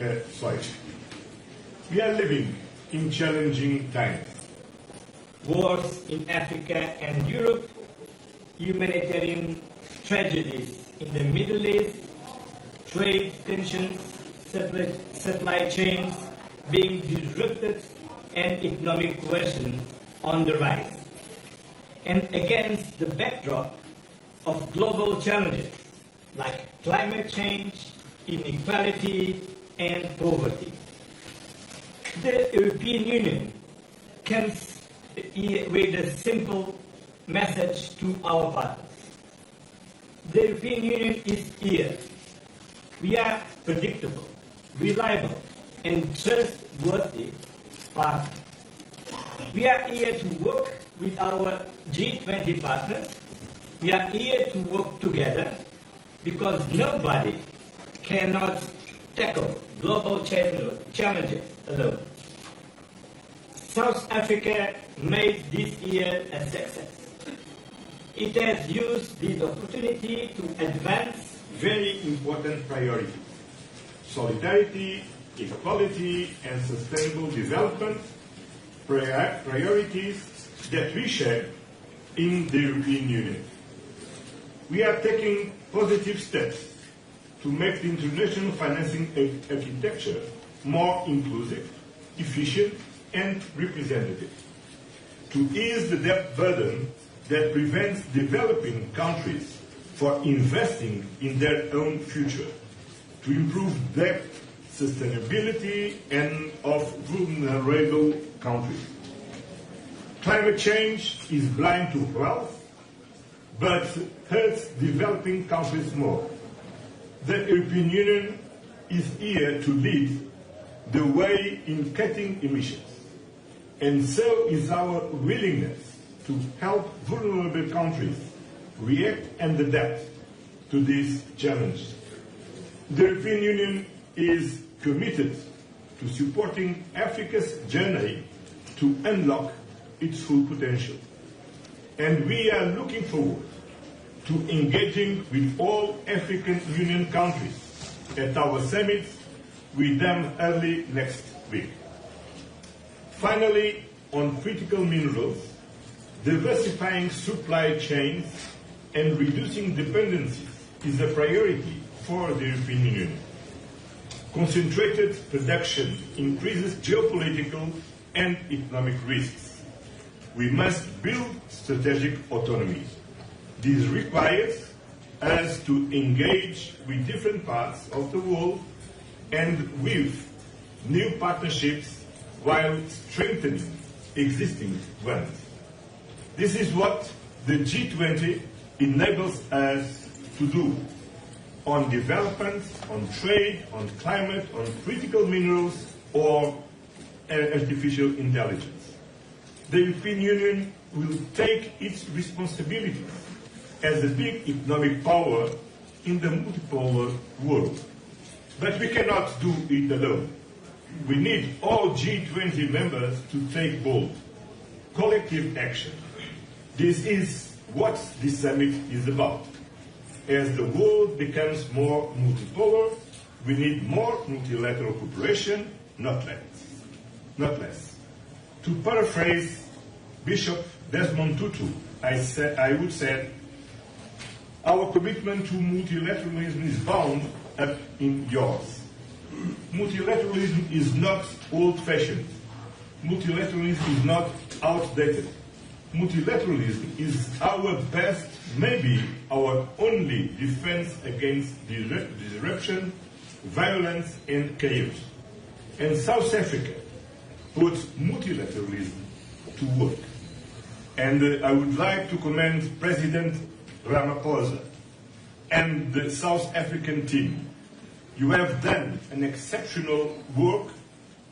We are living in challenging times. Wars in Africa and Europe, humanitarian tragedies in the Middle East, trade tensions, supply chains being disrupted, and economic coercion on the rise. And against the backdrop of global challenges like climate change, inequality, and poverty, the European Union comes with a simple message to our partners. The European Union is here. We are predictable, reliable, and trustworthy partners. We are here to work with our G20 partners. We are here to work together because nobody cannot tackle global challenges alone. South Africa made this year a success. It has used this opportunity to advance very important priorities: solidarity, equality, and sustainable development, priorities that we share in the European Union. We are taking positive steps to make the international financing architecture more inclusive, efficient, and representative, to ease the debt burden that prevents developing countries from investing in their own future, to improve debt sustainability and of vulnerable countries. Climate change is blind to wealth, but hurts developing countries more. The European Union is here to lead the way in cutting emissions, and so is our willingness to help vulnerable countries react and adapt to these challenges. The European Union is committed to supporting Africa's journey to unlock its full potential, and we are looking forward to engaging with all African Union countries at our summit with them early next week. Finally, on critical minerals, diversifying supply chains and reducing dependencies is a priority for the European Union. Concentrated production increases geopolitical and economic risks. We must build strategic autonomy. This requires us to engage with different parts of the world and with new partnerships while strengthening existing ones. This is what the G20 enables us to do on development, on trade, on climate, on critical minerals, or artificial intelligence. The European Union will take its responsibilities as a big economic power in the multipolar world. But we cannot do it alone. We need all G20 members to take bold, collective action. This is what this summit is about. As the world becomes more multipolar, we need more multilateral cooperation, not less. To paraphrase Bishop Desmond Tutu, I would say, our commitment to multilateralism is bound up in yours. Multilateralism is not old-fashioned. Multilateralism is not outdated. Multilateralism is our best, maybe our only defense against disruption, violence, and chaos. And South Africa puts multilateralism to work. And I would like to commend President Ramaphosa and the South African team. You have done an exceptional work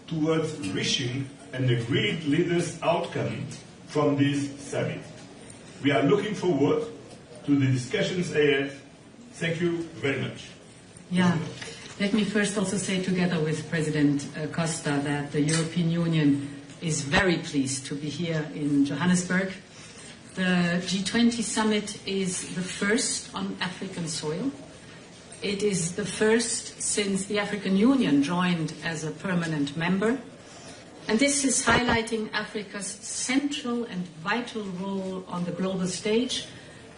towards reaching an agreed leaders' outcome from this summit. We are looking forward to the discussions ahead. Thank you very much. Yeah, let me first also say together with President Costa that the European Union is very pleased to be here in Johannesburg. The G20 summit is the first on African soil. It is the first since the African Union joined as a permanent member. And this is highlighting Africa's central and vital role on the global stage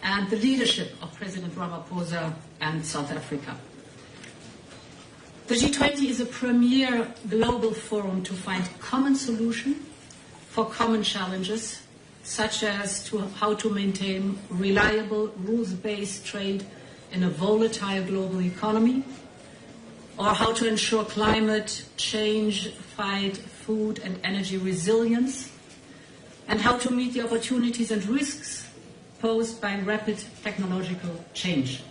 and the leadership of President Ramaphosa and South Africa. The G20 is a premier global forum to find common solutions for common challenges, such as how to maintain reliable, rules-based trade in a volatile global economy, or how to ensure climate change, fight food and energy resilience, and how to meet the opportunities and risks posed by rapid technological change.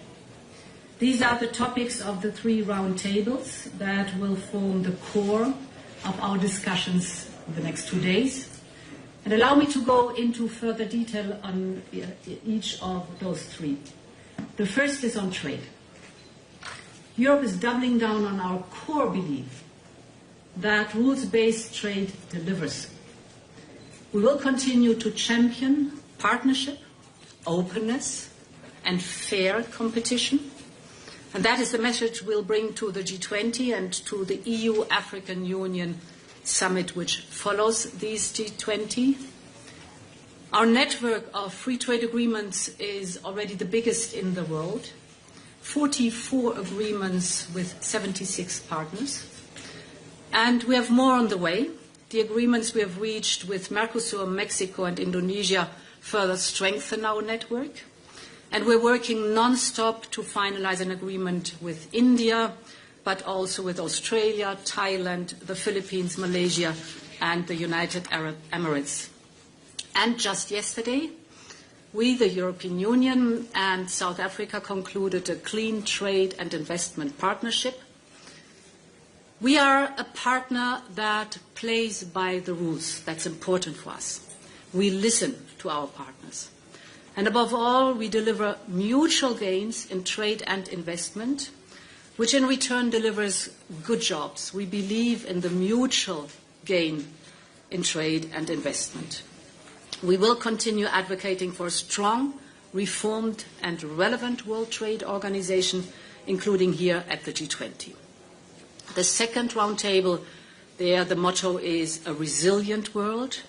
These are the topics of the 3 roundtables that will form the core of our discussions in the next 2 days. And allow me to go into further detail on each of those 3. The first is on trade. Europe is doubling down on our core belief that rules-based trade delivers. We will continue to champion partnership, openness, and fair competition. And that is the message we'll bring to the G20 and to the EU-African Union summit which follows these G20. Our network of free trade agreements is already the biggest in the world, 44 agreements with 76 partners. And we have more on the way. The agreements we have reached with Mercosur, Mexico and Indonesia further strengthen our network. And we're working non-stop to finalize an agreement with India, but also with Australia, Thailand, the Philippines, Malaysia, and the United Arab Emirates. And just yesterday, we, the European Union and South Africa, concluded a clean trade and investment partnership. We are a partner that plays by the rules. That's important for us. We listen to our partners. And above all, we deliver mutual gains in trade and investment, which in return delivers good jobs. We believe in the mutual gain in trade and investment. We will continue advocating for a strong, reformed and relevant World Trade Organization, including here at the G20. The second roundtable, there the motto is a resilient world.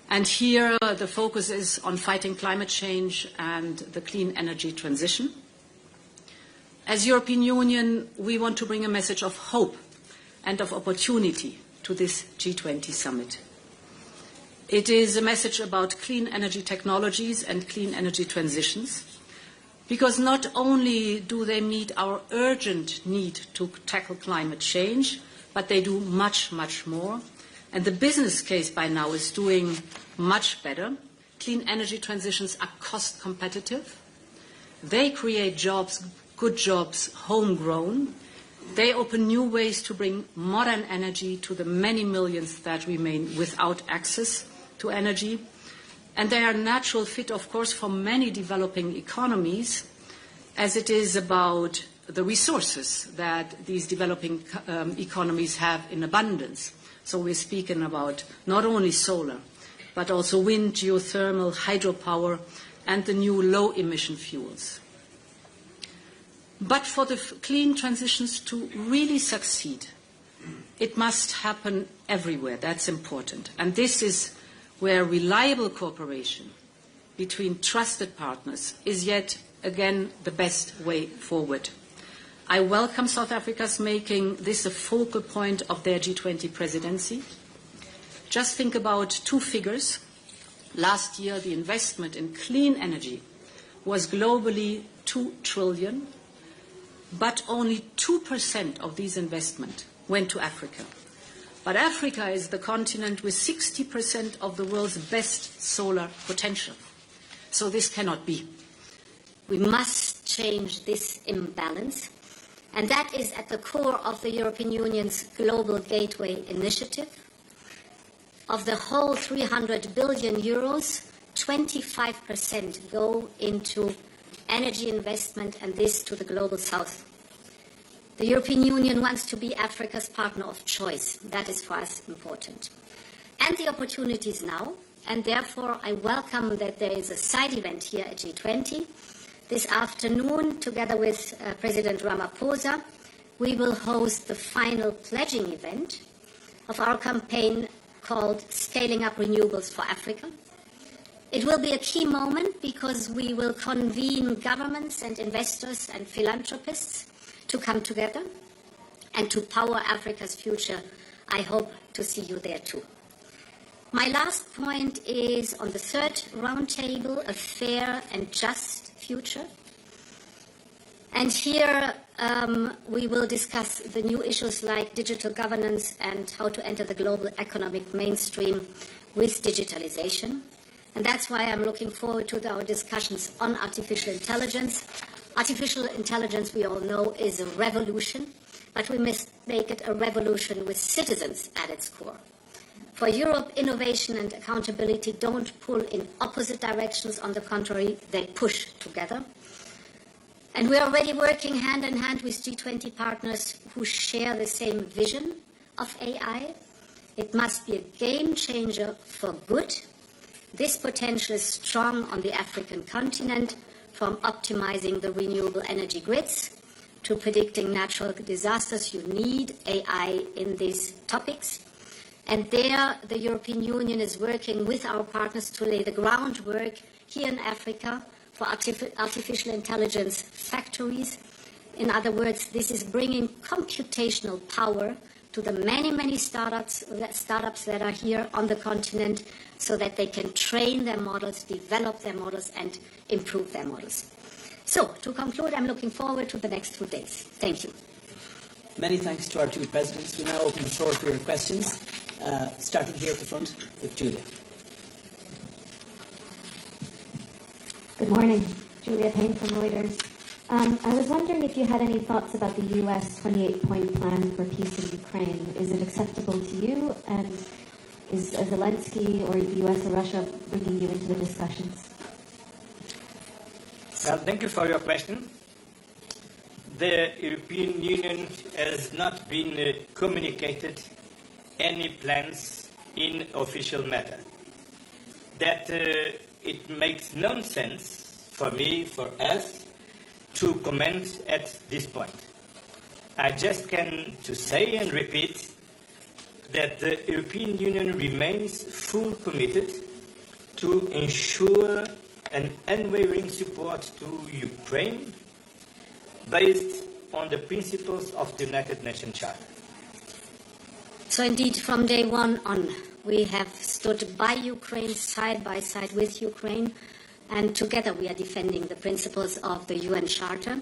And here the focus is on fighting climate change and the clean energy transition. As European Union, we want to bring a message of hope and of opportunity to this G20 summit. It is a message about clean energy technologies and clean energy transitions, because not only do they meet our urgent need to tackle climate change, but they do much, much more. And the business case by now is doing much better. Clean energy transitions are cost competitive. They create jobs, good jobs, homegrown. They open new ways to bring modern energy to the many millions that remain without access to energy. And they are a natural fit, of course, for many developing economies, as it is about the resources that these developing economies have in abundance. So we're speaking about not only solar, but also wind, geothermal, hydropower, and the new low-emission fuels. But for the clean transitions to really succeed, it must happen everywhere. That's important. And this is where reliable cooperation between trusted partners is yet again the best way forward. I welcome South Africa's making this a focal point of their G20 presidency. Just think about 2 figures. Last year, the investment in clean energy was globally 2 trillion, but only 2% of these investment went to Africa. But Africa is the continent with 60% of the world's best solar potential. So this cannot be. We must change this imbalance, and that is at the core of the European Union's Global Gateway Initiative. Of the whole 300 billion euros, 25% go into energy investment, and this to the Global South. The European Union wants to be Africa's partner of choice. That is for us important. And the opportunities now, and therefore I welcome that there is a side event here at G20 This afternoon, together with President Ramaphosa, we will host the final pledging event of our campaign called Scaling Up Renewables for Africa. It will be a key moment because we will convene governments and investors and philanthropists to come together and to power Africa's future. I hope to see you there too. My last point is on the third roundtable, a fair and just future. And here we will discuss the new issues like digital governance and how to enter the global economic mainstream with digitalization. And that's why I'm looking forward to our discussions on artificial intelligence. Artificial intelligence, we all know, is a revolution, but we must make it a revolution with citizens at its core. For Europe, innovation and accountability don't pull in opposite directions. On the contrary, they push together. And we're already working hand in hand with G20 partners who share the same vision of AI. It must be a game changer for good. This potential is strong on the African continent, from optimizing the renewable energy grids to predicting natural disasters. You need AI in these topics. And there, the European Union is working with our partners to lay the groundwork here in Africa for artificial intelligence factories. In other words, this is bringing computational power to the many, many startups that are here on the continent so that they can train their models, develop their models, and improve their models. So, to conclude, I'm looking forward to the next 2 days. Thank you. Many thanks to our two presidents. We now open the floor for your questions, starting here at the front with Julia. Good morning. Julia Payne from Reuters. I was wondering if you had any thoughts about the U.S. 28-point plan for peace in Ukraine. Is it acceptable to you? And is Zelensky or the U.S. or Russia bringing you into the discussions? Well, thank you for your question. The European Union has not been communicated any plans in official matter. That it makes no sense for me, for us, to comment at this point. I just can to say and repeat that the European Union remains fully committed to ensure an unwavering support to Ukraine based on the principles of the United Nations Charter. So indeed, from day one on, we have stood by Ukraine, side by side with Ukraine, and together we are defending the principles of the UN Charter.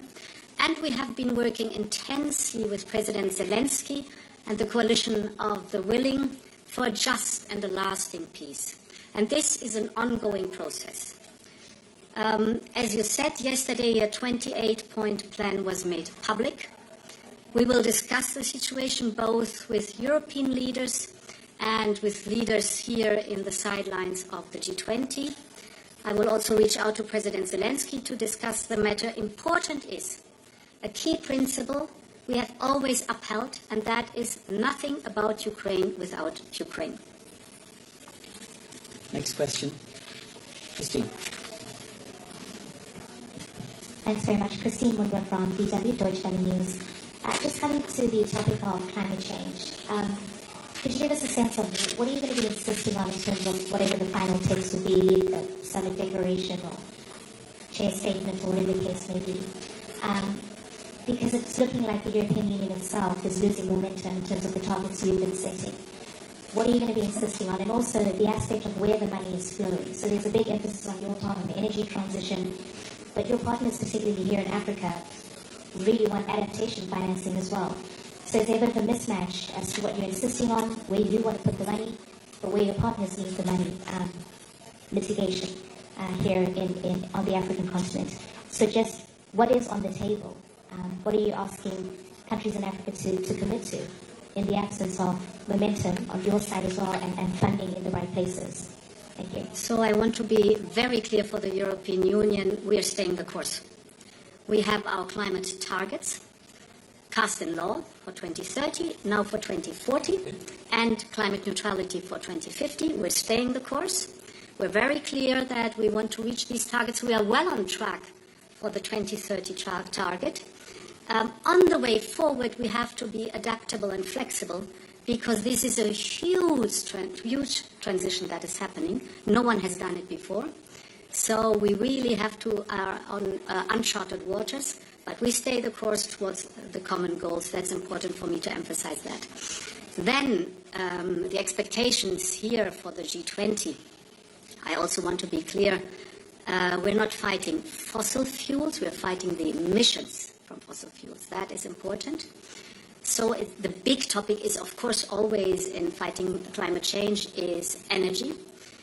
And we have been working intensely with President Zelensky and the coalition of the willing for a just and a lasting peace. And this is an ongoing process. As you said, yesterday a 28-point plan was made public. We will discuss the situation both with European leaders and with leaders here in the sidelines of the G20. I will also reach out to President Zelensky to discuss the matter. Important is a key principle we have always upheld, and that is nothing about Ukraine without Ukraine. Next question. Christine. Thanks very much. Christine Munger from DW, Deutsche Welle News. Just coming to the topic of climate change, could you give us a sense of what are you going to be insisting on in terms of whatever the final text will be, the summit declaration or chair statement or whatever the case may be? Because it's looking like the European Union itself is losing momentum in terms of the targets you've been setting. What are you going to be insisting on? And also the aspect of where the money is flowing. So there's a big emphasis on your part on the energy transition, but your partners, particularly here in Africa, really want adaptation financing as well. So is there a bit of a mismatch as to what you're insisting on, where you do want to put the money, but where your partners need the money, mitigation here on the African continent. So just what is on the table? What are you asking countries in Africa to commit to in the absence of momentum on your side as well and funding in the right places? Thank you. So I want to be very clear for the European Union. We are staying the course. We have our climate targets cast in law for 2030, now for 2040, and climate neutrality for 2050. We're staying the course. We're very clear that we want to reach these targets. We are well on track for the 2030 target. On the way forward, we have to be adaptable and flexible, because this is a huge transition that is happening. No one has done it before. So we really have to are on uncharted waters, but we stay the course towards the common goals. That's important for me to emphasize that. Then the expectations here for the G20. I also want to be clear. We're not fighting fossil fuels. We're fighting the emissions from fossil fuels. That is important. So the big topic is, of course, always in fighting climate change is energy.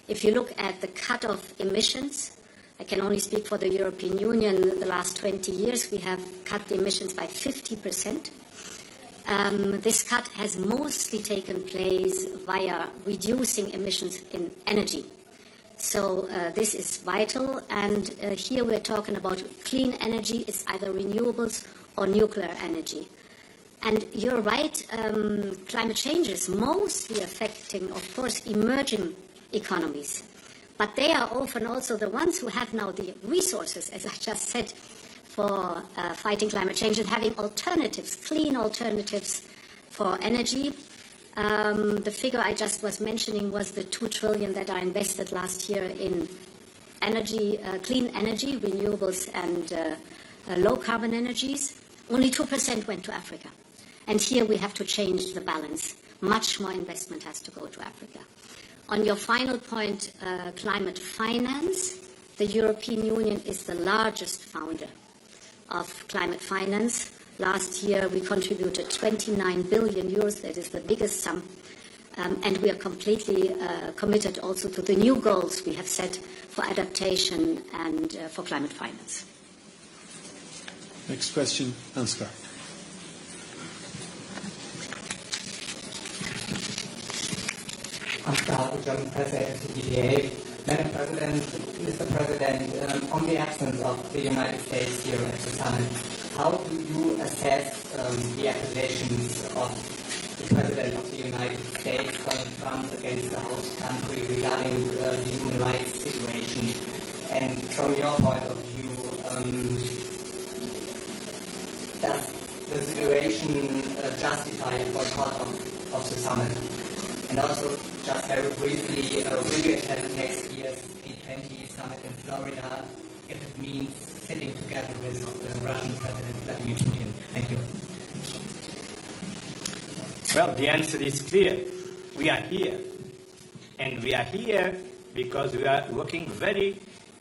If you look at the cut of emissions, I can only speak for the European Union. The last 20 years, we have cut the emissions by 50%. This cut has mostly taken place via reducing emissions in energy. So this is vital, and here we're talking about clean energy. It's either renewables or nuclear energy. And you're right, climate change is mostly affecting, of course, emerging economies. But they are often also the ones who have now the resources, as I just said, for fighting climate change and having alternatives, clean alternatives for energy. The figure I just was mentioning was the 2 trillion that are invested last year in energy, clean energy, renewables and low carbon energies. Only 2% went to Africa. And here we have to change the balance. Much more investment has to go to Africa. On your final point, climate finance, the European Union is the largest founder of climate finance. Last year we contributed 29 billion euros. That is the biggest sum. And we are completely committed also to the new goals we have set for adaptation and for climate finance. Next question, Ansgar. German press agency DPA. Madam President, Mr. President, on the absence of the United States here at the summit, how do you assess the accusations of the President of the United States, Donald Trump, against the host country regarding the human rights situation? And from your point of view, does the situation justify a boycott of the summit? And also, just very briefly, will you attend next year's G20 summit in Florida if it means sitting together with the Russian President Vladimir Putin? Thank you. Well, the answer is clear. We are here. And we are here because we are working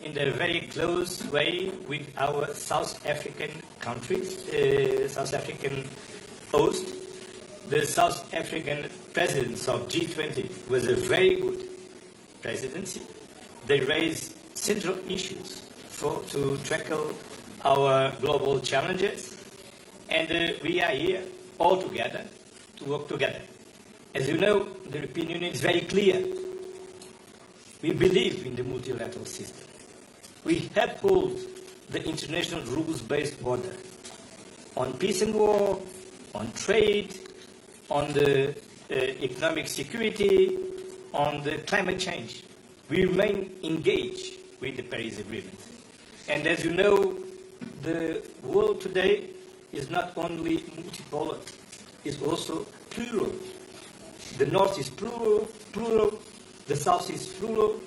in a very close way with our South African countries, South African host. The South African presidency of G20 was a very good presidency. They raised central issues to tackle our global challenges, and we are here all together to work together. As you know, the European Union is very clear. We believe in the multilateral system. We uphold the international rules-based order on peace and war, on trade, on the economic security, on the climate change. We remain engaged with the Paris Agreement. And as you know, the world today is not only multipolar, it's also plural. The North is plural, the South is plural,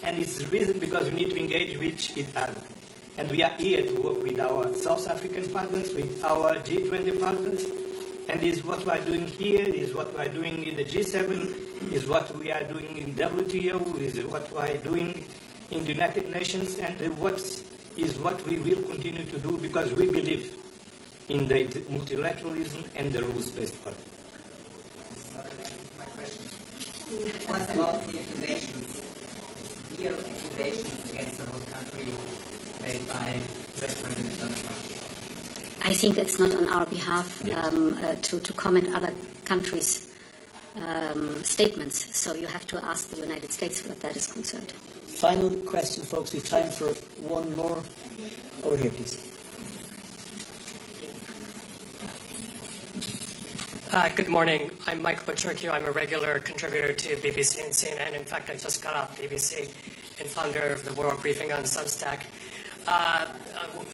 and it's the reason because we need to engage with each other. And we are here to work with our South African partners, with our G20 partners, and is what we are doing here, is what we are doing in the G7, is what we are doing in WTO, is what we are doing in the United Nations, and what we will continue to do because we believe in the multilateralism and the rules-based order. My question. What about the accusations, real accusations against the whole country made by US President Donald Trump? I think it's not on our behalf to comment other countries' statements. So you have to ask the United States what that is concerned. Final question, folks. We have time for one more. Over here, please. Good morning. I'm Mike Butcherkey. I'm a regular contributor to BBC and CNN. In fact, I just got off BBC and founder of the World Briefing on Substack.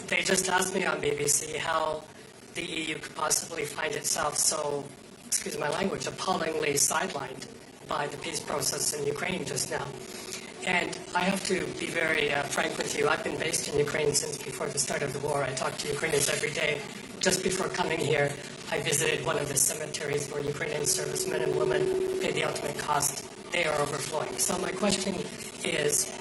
They just asked me on BBC how the EU could possibly find itself so, excuse my language, appallingly sidelined by the peace process in Ukraine just now. And I have to be very frank with you. I've been based in Ukraine since before the start of the war. I talk to Ukrainians every day. Just before coming here, I visited one of the cemeteries where Ukrainian servicemen and women pay the ultimate cost. They are overflowing. So my question is,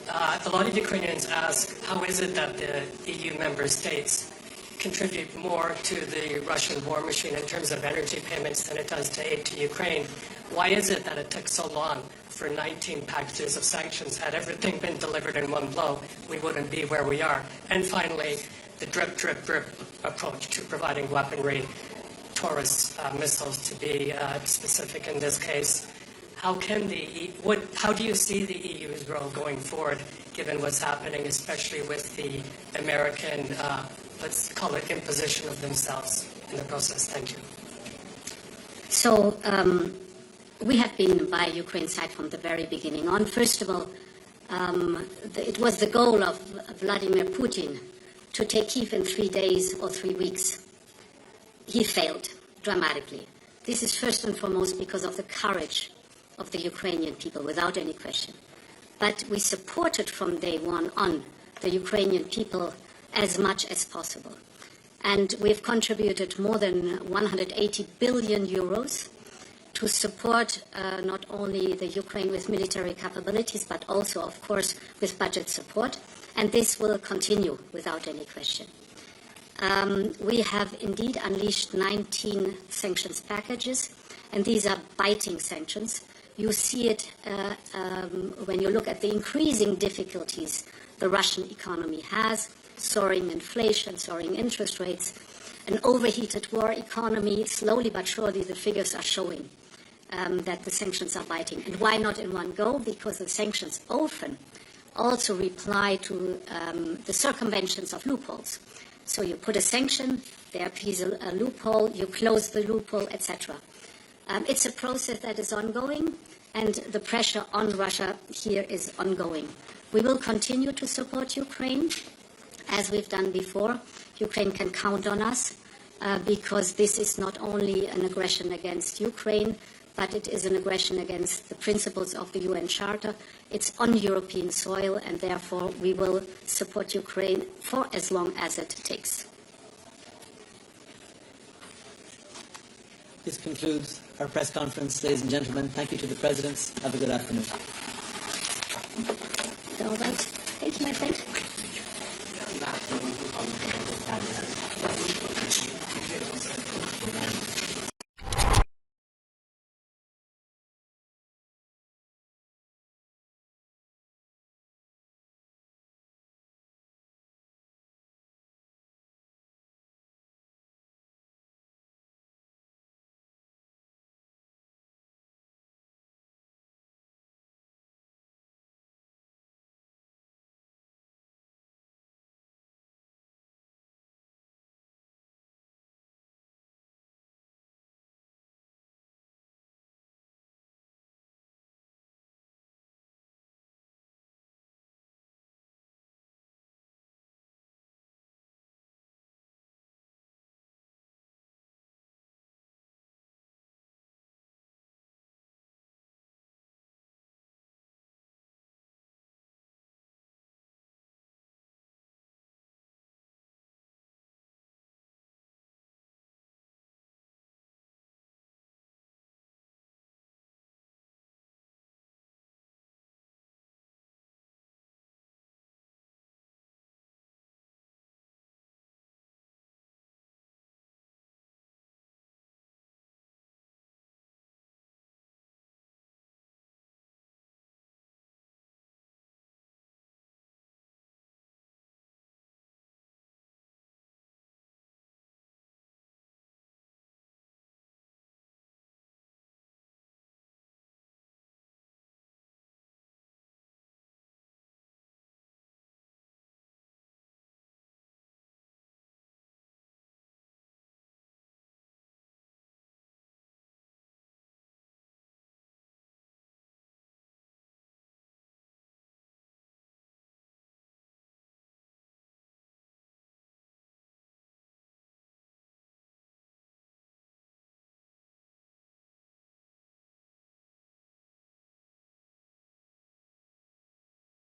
a lot of Ukrainians ask, how is it that the EU member states contribute more to the Russian war machine in terms of energy payments than it does to aid to Ukraine? Why is it that it took so long for 19 packages of sanctions? Had everything been delivered in one blow, we wouldn't be where we are. And finally, the drip, drip, drip approach to providing weaponry, Taurus missiles to be specific in this case. How do you see the EU's role going forward, given what's happening, especially with the American, let's call it imposition of themselves in the process? Thank you. So we have been by Ukraine's side from the very beginning on. First of all, it was the goal of Vladimir Putin to take Kyiv in 3 days or 3 weeks. He failed dramatically. This is first and foremost because of the courage of the Ukrainian people, without any question. But we supported from day one on the Ukrainian people as much as possible. And we've contributed more than 180 billion euros to support not only the Ukraine with military capabilities, but also, of course, with budget support. And this will continue without any question. We have indeed unleashed 19 sanctions packages, and these are biting sanctions. You see it when you look at the increasing difficulties the Russian economy has, soaring inflation, soaring interest rates, an overheated war economy. Slowly but surely the figures are showing that the sanctions are biting. And why not in one go? Because the sanctions often also reply to the circumventions of loopholes. So you put a sanction, there appears a loophole, you close the loophole, etc. It's a process that is ongoing, and the pressure on Russia here is ongoing. We will continue to support Ukraine, as we've done before. Ukraine can count on us, because this is not only an aggression against Ukraine, but it is an aggression against the principles of the UN Charter. It's on European soil, and therefore we will support Ukraine for as long as it takes. This concludes our press conference, ladies and gentlemen. Thank you to the presidents. Have a good afternoon. All right. Thank you, my friend.